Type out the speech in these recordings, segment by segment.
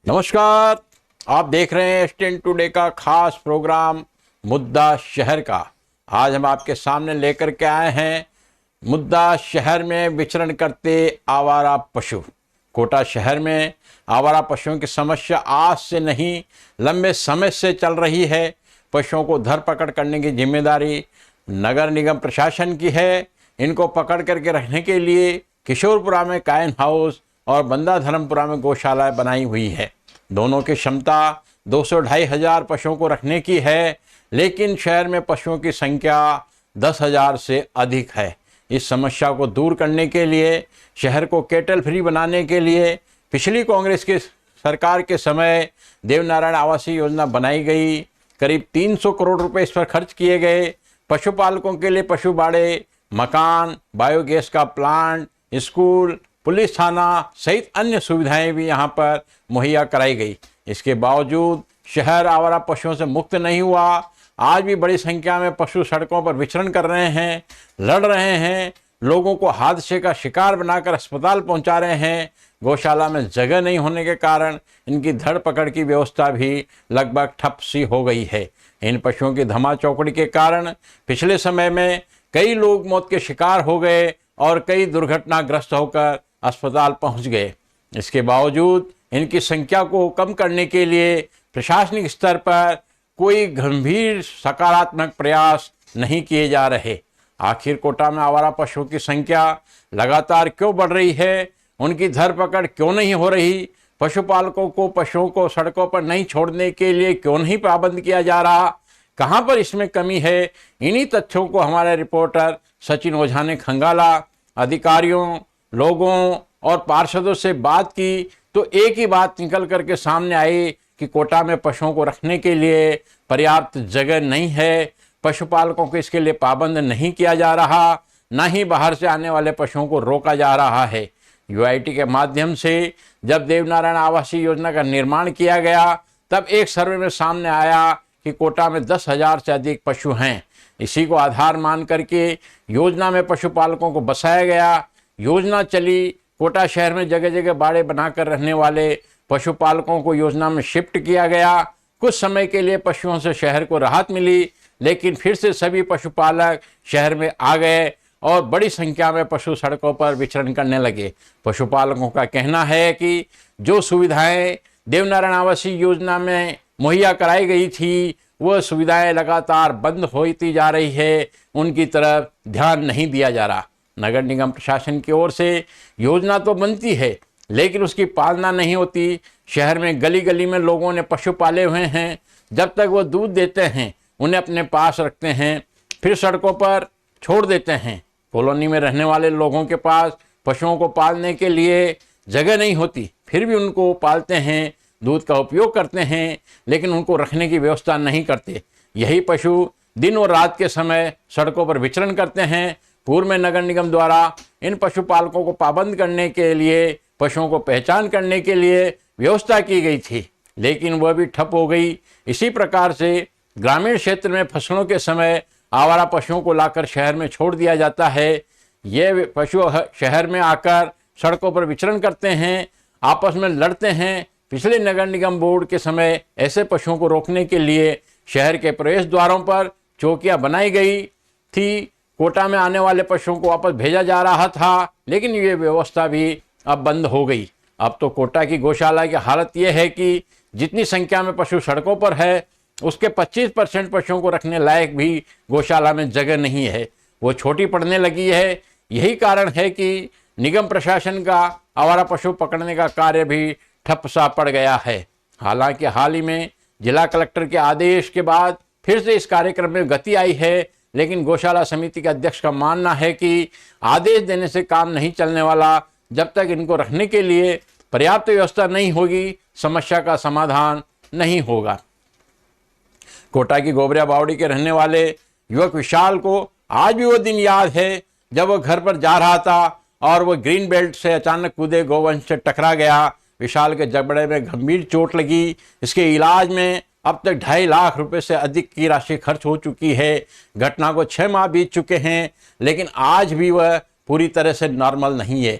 नमस्कार, आप देख रहे हैं एसटीएन टुडे का खास प्रोग्राम मुद्दा शहर का। आज हम आपके सामने लेकर के आए हैं मुद्दा शहर में विचरण करते आवारा पशु। कोटा शहर में आवारा पशुओं की समस्या आज से नहीं लंबे समय से चल रही है। पशुओं को धरपकड़ करने की जिम्मेदारी नगर निगम प्रशासन की है। इनको पकड़ करके रखने के लिए किशोरपुरा में कायन हाउस और बंदा धर्मपुरा में गौशालाएं बनाई हुई है। दोनों की क्षमता 200-2.5 हजार पशुओं को रखने की है, लेकिन शहर में पशुओं की संख्या 10,000 से अधिक है। इस समस्या को दूर करने के लिए, शहर को कैटल फ्री बनाने के लिए पिछली कांग्रेस की सरकार के समय देवनारायण आवासीय योजना बनाई गई। करीब 300 करोड़ रुपए इस पर खर्च किए गए। पशुपालकों के लिए पशु बाड़े, मकान, बायोगैस का प्लांट, स्कूल, पुलिस थाना सहित अन्य सुविधाएं भी यहां पर मुहैया कराई गई। इसके बावजूद शहर आवारा पशुओं से मुक्त नहीं हुआ। आज भी बड़ी संख्या में पशु सड़कों पर विचरण कर रहे हैं, लड़ रहे हैं, लोगों को हादसे का शिकार बनाकर अस्पताल पहुंचा रहे हैं। गौशाला में जगह नहीं होने के कारण इनकी धरपकड़ की व्यवस्था भी लगभग ठप सी हो गई है। इन पशुओं की धमा चौकड़ी के कारण पिछले समय में कई लोग मौत के शिकार हो गए और कई दुर्घटनाग्रस्त होकर अस्पताल पहुंच गए। इसके बावजूद इनकी संख्या को कम करने के लिए प्रशासनिक स्तर पर कोई गंभीर सकारात्मक प्रयास नहीं किए जा रहे। आखिर कोटा में आवारा पशुओं की संख्या लगातार क्यों बढ़ रही है? उनकी धरपकड़ क्यों नहीं हो रही? पशुपालकों को पशुओं को सड़कों पर नहीं छोड़ने के लिए क्यों नहीं पाबंद किया जा रहा? कहां पर इसमें कमी है? इन्हीं तथ्यों को हमारे रिपोर्टर सचिन ओझा ने खंगाला। अधिकारियों, लोगों और पार्षदों से बात की तो एक ही बात निकल करके सामने आई कि कोटा में पशुओं को रखने के लिए पर्याप्त जगह नहीं है। पशुपालकों को इसके लिए पाबंद नहीं किया जा रहा, ना ही बाहर से आने वाले पशुओं को रोका जा रहा है। यूआईटी के माध्यम से जब देवनारायण आवासीय योजना का निर्माण किया गया, तब एक सर्वे में सामने आया कि कोटा में 10,000 से अधिक पशु हैं। इसी को आधार मान करके योजना में पशुपालकों को बसाया गया। योजना चली, कोटा शहर में जगह जगह बाड़े बनाकर रहने वाले पशुपालकों को योजना में शिफ्ट किया गया। कुछ समय के लिए पशुओं से शहर को राहत मिली, लेकिन फिर से सभी पशुपालक शहर में आ गए और बड़ी संख्या में पशु सड़कों पर विचरण करने लगे। पशुपालकों का कहना है कि जो सुविधाएं देवनारायण आवासीय योजना में मुहैया कराई गई थी, वह सुविधाएं लगातार बंद होती जा रही है। उनकी तरफ ध्यान नहीं दिया जा रहा। नगर निगम प्रशासन की ओर से योजना तो बनती है, लेकिन उसकी पालना नहीं होती। शहर में गली गली में लोगों ने पशु पाले हुए हैं। जब तक वो दूध देते हैं, उन्हें अपने पास रखते हैं, फिर सड़कों पर छोड़ देते हैं। कॉलोनी में रहने वाले लोगों के पास पशुओं को पालने के लिए जगह नहीं होती, फिर भी उनको पालते हैं, दूध का उपयोग करते हैं, लेकिन उनको रखने की व्यवस्था नहीं करते। यही पशु दिन और रात के समय सड़कों पर विचरण करते हैं। पूर्व में नगर निगम द्वारा इन पशुपालकों को पाबंद करने के लिए, पशुओं को पहचान करने के लिए व्यवस्था की गई थी, लेकिन वह भी ठप हो गई। इसी प्रकार से ग्रामीण क्षेत्र में फसलों के समय आवारा पशुओं को लाकर शहर में छोड़ दिया जाता है। ये पशु शहर में आकर सड़कों पर विचरण करते हैं, आपस में लड़ते हैं। पिछले नगर निगम बोर्ड के समय ऐसे पशुओं को रोकने के लिए शहर के प्रवेश द्वारों पर चौकियां बनाई गई थी। कोटा में आने वाले पशुओं को वापस भेजा जा रहा था, लेकिन ये व्यवस्था भी अब बंद हो गई। अब तो कोटा की गौशाला की हालत ये है कि जितनी संख्या में पशु सड़कों पर है, उसके 25% पशुओं को रखने लायक भी गौशाला में जगह नहीं है। वो छोटी पड़ने लगी है। यही कारण है कि निगम प्रशासन का आवारा पशु पकड़ने का कार्य भी ठप सा पड़ गया है। हालांकि हाल ही में जिला कलेक्टर के आदेश के बाद फिर से इस कार्यक्रम में गति आई है, लेकिन गौशाला समिति के अध्यक्ष का मानना है कि आदेश देने से काम नहीं चलने वाला। जब तक इनको रखने के लिए पर्याप्त व्यवस्था नहीं होगी, समस्या का समाधान नहीं होगा। कोटा की गोबरिया बावड़ी के रहने वाले युवक विशाल को आज भी वो दिन याद है जब वो घर पर जा रहा था और वो ग्रीन बेल्ट से अचानक कूदे गोवंश से टकरा गया। विशाल के जबड़े में गंभीर चोट लगी। इसके इलाज में अब तक 2.5 लाख रुपए से अधिक की राशि खर्च हो चुकी है। घटना को 6 माह बीत चुके हैं, लेकिन आज भी वह पूरी तरह से नॉर्मल नहीं है।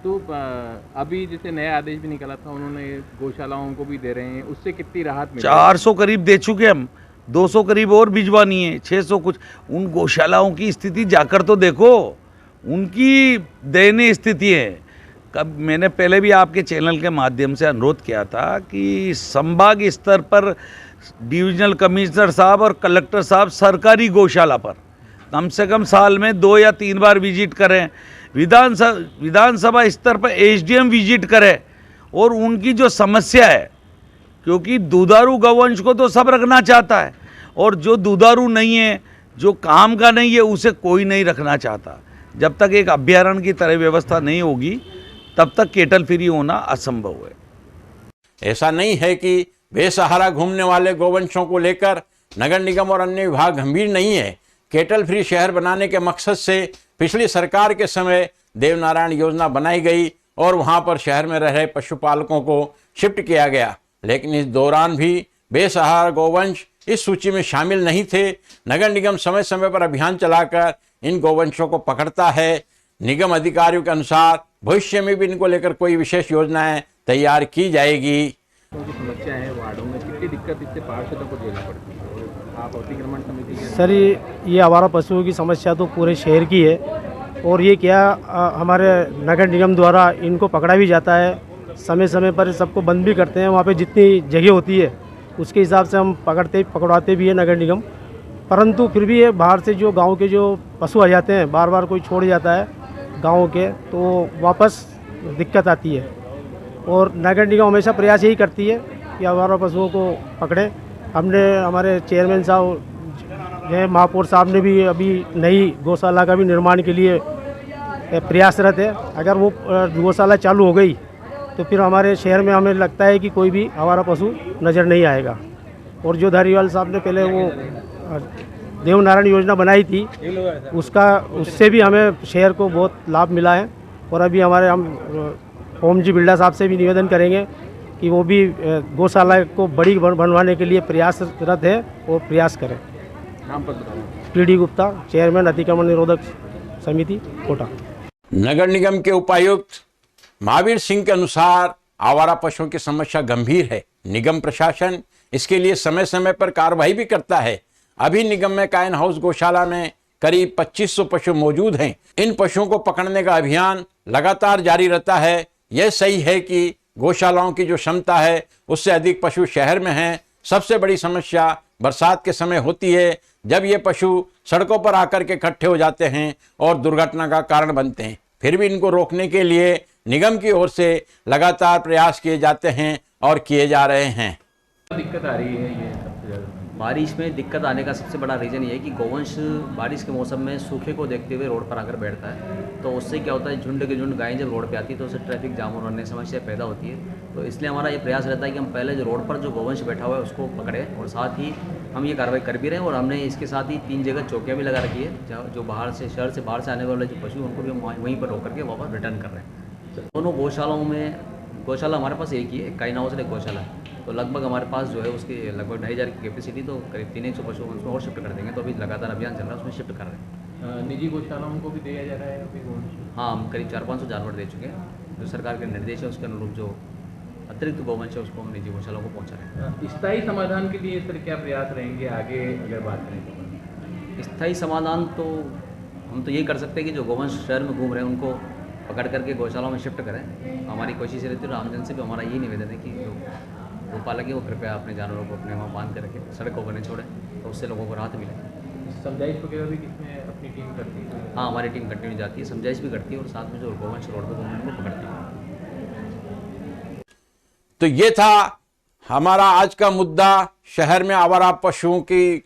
तो अभी जैसे नया आदेश भी निकला था, उन्होंने गौशालाओं को भी दे रहे हैं, उससे कितनी राहत मिली? 400 करीब दे चुके हम, 200 करीब और भिजवानी है, 600 कुछ। उन गौशालाओं की स्थिति जाकर तो देखो, उनकी दयनीय स्थिति है। कब मैंने पहले भी आपके चैनल के माध्यम से अनुरोध किया था कि संभाग स्तर पर डिविजनल कमिश्नर साहब और कलेक्टर साहब सरकारी गौशाला पर कम से कम साल में 2 या 3 बार विजिट करें, विधानसभा स्तर पर एसडीएम विजिट करें और उनकी जो समस्या है, क्योंकि दुधारू गौवंश को तो सब रखना चाहता है और जो दुधारू नहीं है, जो काम का नहीं है, उसे कोई नहीं रखना चाहता। जब तक एक अभ्यारण्य की तरह व्यवस्था नहीं होगी तब तक केटल फ्री होना असंभव है। ऐसा नहीं है कि बेसहारा घूमने वाले गौवंशों को लेकर नगर निगम और अन्य विभाग गंभीर नहीं है। केटल फ्री शहर बनाने के मकसद से पिछली सरकार के समय देवनारायण योजना बनाई गई और वहां पर शहर में रह रहे पशुपालकों को शिफ्ट किया गया, लेकिन इस दौरान भी बेसहारा गौवंश इस सूची में शामिल नहीं थे। नगर निगम समय समय पर अभियान चलाकर इन गौवंशों को पकड़ता है। निगम अधिकारियों के अनुसार भविष्य में भी इनको लेकर कोई विशेष योजनाएं तैयार की जाएगी। की समस्या है वार्डों में, कितनी दिक्कत इससे पार्षदों को झेलना पड़ती है? और आप अतिक्रमण समिति के सर, ये आवारा पशुओं की समस्या तो पूरे शहर की है और ये क्या हमारे नगर निगम द्वारा इनको पकड़ा भी जाता है, समय समय पर सबको बंद भी करते हैं। वहाँ पे जितनी जगह होती है उसके हिसाब से हम पकड़वाते भी है नगर निगम, परंतु फिर भी ये बाहर से जो गांव के जो पशु आ जाते हैं, बार बार कोई छोड़ जाता है गांव के, तो वापस दिक्कत आती है। और नगर निगम हमेशा प्रयास यही करती है कि आवारा पशुओं को पकड़े। हमने हमारे चेयरमैन साहब जो महापौर साहब ने भी अभी नई गौशाला का भी निर्माण के लिए प्रयासरत है। अगर वो गौशाला चालू हो गई तो फिर हमारे शहर में हमें लगता है कि कोई भी आवारा पशु नज़र नहीं आएगा। और जो धारीवाल साहब ने पहले वो देवनारायण योजना बनाई थी, उससे भी हमें शहर को बहुत लाभ मिला है। और अभी हम ओम जी बिरला साहब से भी निवेदन करेंगे कि वो भी गौशाला को बड़ी बनवाने के लिए प्रयासरत है और प्रयास करें। नाम पर बताइए। पीडी गुप्ता, चेयरमैन अतिक्रमण निरोधक समिति कोटा। नगर निगम के उपायुक्त महावीर सिंह के अनुसार आवारा पशुओं की समस्या गंभीर है। निगम प्रशासन इसके लिए समय समय पर कार्रवाई भी करता है। अभी निगम में कायन हाउस गौशाला में करीब 2500 पशु मौजूद हैं। इन पशुओं को पकड़ने का अभियान लगातार जारी रहता है। यह सही है कि गौशालाओं की जो क्षमता है उससे अधिक पशु शहर में हैं। सबसे बड़ी समस्या बरसात के समय होती है, जब ये पशु सड़कों पर आकर के इकट्ठे हो जाते हैं और दुर्घटना का कारण बनते हैं। फिर भी इनको रोकने के लिए निगम की ओर से लगातार प्रयास किए जाते हैं और किए जा रहे हैं। दिक्कत आ रही है ये सबसे ज़्यादा? बारिश में दिक्कत आने का सबसे बड़ा रीज़न ये है कि गौवंश बारिश के मौसम में सूखे को देखते हुए रोड पर आकर बैठता है। तो उससे क्या होता है, झुंड के झुंड गायें जब रोड पे आती है तो उससे ट्रैफिक जाम और अन्य समस्या पैदा होती है। तो इसलिए हमारा ये प्रयास रहता है कि हम पहले जो रोड पर जो गौवंश बैठा हुआ है उसको पकड़ें और साथ ही हम ये कार्रवाई कर भी रहे हैं। और हमने इसके साथ ही 3 जगह चौकियाँ भी लगा रखी है, जो बाहर से शहर से बाहर से आने वाले जो पशु उनको भी हम वहीं पर रोक करके वापस रिटर्न कर रहे हैं। दोनों गौशालाओं में, गौशाला हमारे पास एक ही है, कायन हाउस एक गौशाला है, तो लगभग हमारे पास जो है उसकी लगभग 2500 की कैपेसिटी, तो करीब 300 पशु उसमें और शिफ्ट कर देंगे। तो अभी लगातार अभियान चल रहा है, उसमें शिफ्ट कर रहे हैं। निजी गौशालाओं को भी दिया जा रहा है अभी गौवंश? हाँ, हम करीब 400-500 जानवर दे चुके हैं। जो सरकार के निर्देश है उसके अनुरूप जो अतिरिक्त गौवंश है उसको हम निजी गौशालाओं को पहुँचा रहे हैं। स्थायी समाधान के लिए सर क्या प्रयास रहेंगे आगे अगर बात करें तो? स्थायी समाधान तो हम तो यही कर सकते हैं कि जो गौवंश शहर में घूम रहे हैं उनको पकड़ करके गौशालाओं में शिफ्ट करें। हमारी कोशिश रहती है और आमजन से भी हमारा यही निवेदन है कि जो गोपालक है वो कृपया अपने जानवरों को अपने वहाँ बांध कर रखें, सड़कों पर नहीं छोड़ें, तो उससे लोगों को राहत मिले। समझाइश वगैरह भी किसमें अपनी टीम करती है? हाँ, हमारी टीम कंटिन्यू जाती है, समझाइश भी करती है और साथ में जो गौवंश रोड पर घूम रहे हैं उनको पकड़ती है। तो ये था हमारा आज का मुद्दा। शहर में आवारा पशुओं की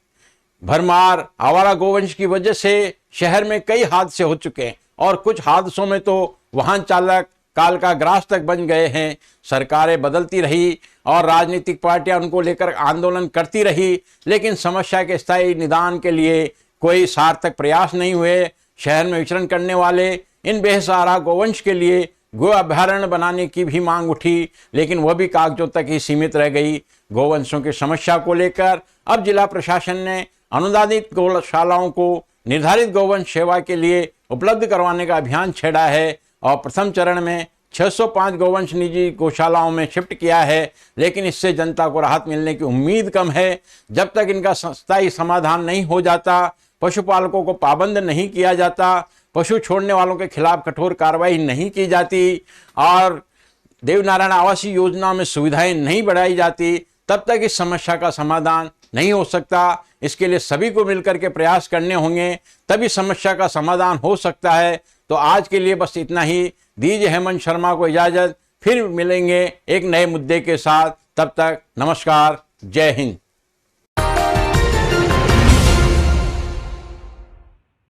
भरमार, आवारा गोवंश की वजह से शहर में कई हादसे हो चुके हैं और कुछ हादसों में तो वाहन चालक काल का ग्रास तक बन गए हैं। सरकारें बदलती रही और राजनीतिक पार्टियां उनको लेकर आंदोलन करती रही, लेकिन समस्या के स्थायी निदान के लिए कोई सार्थक प्रयास नहीं हुए। शहर में विचरण करने वाले इन बेसहारा गोवंश के लिए गो अभयारण्य बनाने की भी मांग उठी, लेकिन वह भी कागजों तक ही सीमित रह गई। गोवंशों की समस्या को लेकर अब जिला प्रशासन ने अनुदानित गौशालाओं को निर्धारित गोवंश सेवा के लिए उपलब्ध करवाने का अभियान छेड़ा है और प्रथम चरण में 605 गौवंश निजी गौशालाओं में शिफ्ट किया है, लेकिन इससे जनता को राहत मिलने की उम्मीद कम है। जब तक इनका स्थायी समाधान नहीं हो जाता, पशुपालकों को पाबंद नहीं किया जाता, पशु छोड़ने वालों के खिलाफ कठोर कार्रवाई नहीं की जाती और देवनारायण आवासीय योजना में सुविधाएं नहीं बढ़ाई जाती, तब तक इस समस्या का समाधान नहीं हो सकता। इसके लिए सभी को मिलकर के प्रयास करने होंगे, तभी समस्या का समाधान हो सकता है। तो आज के लिए बस इतना ही। दीजिए हेमंत शर्मा को इजाजत, फिर मिलेंगे एक नए मुद्दे के साथ। तब तक नमस्कार, जय हिंद।